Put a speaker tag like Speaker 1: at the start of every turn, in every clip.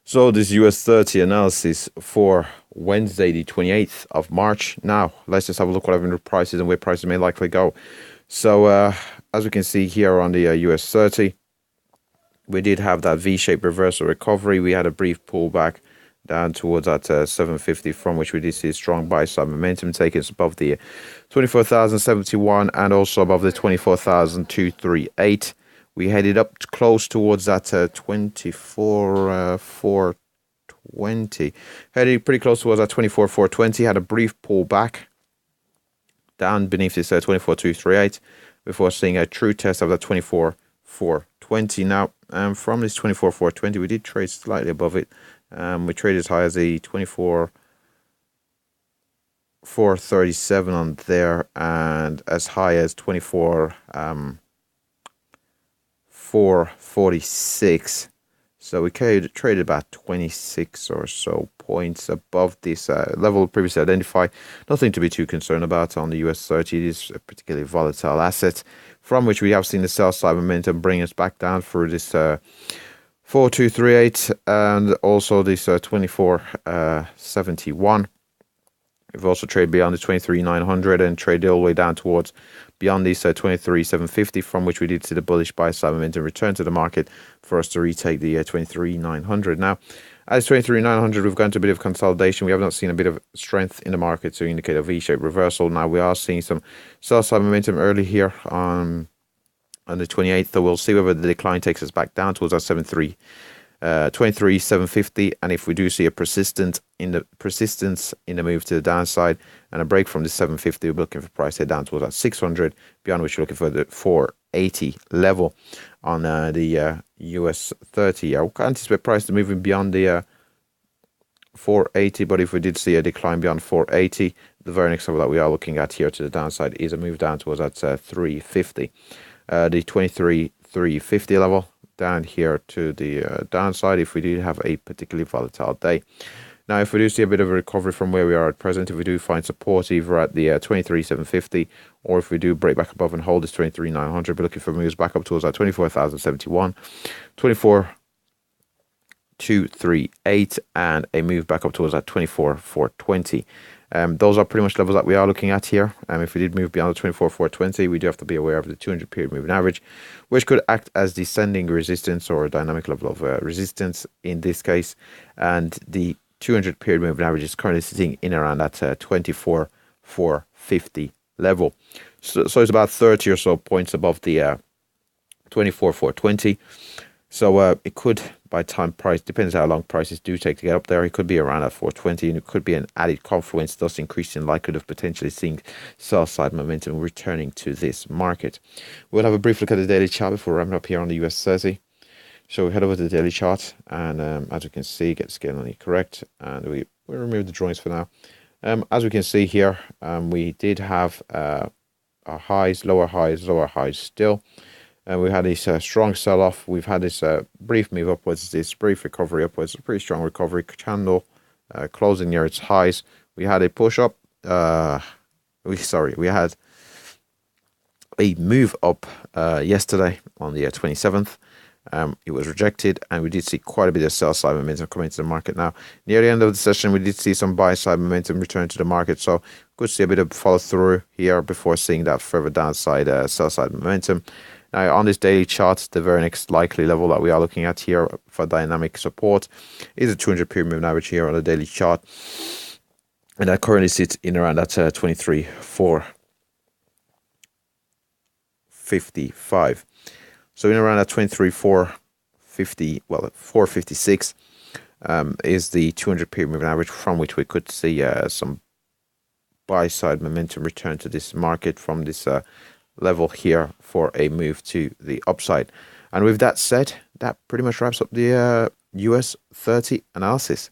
Speaker 1: So this US30 analysis for Wednesday, the 28th of March. Now, let's just have a look what happened with prices and where prices may likely go. So, as we can see here on the US30, we did have that V-shaped reversal recovery. We had a brief pullback down towards that 750, from which we did see a strong buy-side momentum taking us above the 24,071 and also above the 24,238. We headed up close towards that 24,420. Headed pretty close towards that 24,420. Had a brief pullback down beneath this 24,238 before seeing a true test of that 24,420. Now, from this 24,420, we did trade slightly above it. We traded as high as the 24,437 on there, and as high as 24,446. So we traded about 26 or so points above this level previously identified. Nothing to be too concerned about on the US30. It is a particularly volatile asset, from which we have seen the sell side momentum bring us back down through this 4238 and also this 2471. We've also traded beyond the 23,900 and traded all the way down towards beyond this 23,750, from which we did see the bullish buy side momentum return to the market for us to retake the 23,900. Now, as 23,900, we've gone to a bit of consolidation. We have not seen a bit of strength in the market to indicate a V-shaped reversal. Now, we are seeing some sell side momentum early here on the 28th, so we'll see whether the decline takes us back down towards our 23,750, and if we do see a persistence in the move to the downside and a break from the 750, we're looking for price head down towards that 600, beyond which we're looking for the 480 level on the US30. I would anticipate price to moving beyond the 480, but if we did see a decline beyond 480, the very next level that we are looking at here to the downside is a move down towards that 350. The 23,350 level down here to the downside if we do have a particularly volatile day. Now, if we do see a bit of a recovery from where we are at present, if we do find support either at the 23,750, or if we do break back above and hold this 23,900, we're looking for moves back up towards that 24,071, 24,238, and a move back up towards that 24,420. Those are pretty much levels that we are looking at here. If we did move beyond the 24,420, we do have to be aware of the 200 period moving average, which could act as descending resistance or a dynamic level of resistance in this case. And the 200 period moving average is currently sitting in around that 24,450 level. So it's about 30 or so points above the 24,420. So it could, by time price, depends how long prices do take to get up there, it could be around at 420, and it could be an added confluence, thus increasing likelihood of potentially seeing sell side momentum returning to this market. We'll have a brief look at the daily chart before wrapping up here on the US30. So we head over to the daily chart, and as we can see, get the scale on it correct, and we remove the drawings for now. As we can see here, we did have our highs, lower highs still. And we had this strong sell-off. We've had this brief move upwards, this brief recovery upwards, a pretty strong recovery candle, closing near its highs. We had a push up. We had a move up yesterday on the 27th. It was rejected, and we did see quite a bit of sell side momentum coming to the market. Now, near the end of the session, we did see some buy side momentum return to the market, so could see a bit of follow through here before seeing that further downside sell side momentum. Now, on this daily chart, the very next likely level that we are looking at here for dynamic support is a 200 period moving average here on the daily chart, and that currently sits in around that 23,455. So in around that 23,450, well, 456 is the 200 period moving average, from which we could see some buy side momentum return to this market from this level here for a move to the upside. And with that said, that pretty much wraps up the US30 analysis.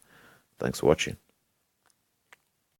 Speaker 1: Thanks for watching.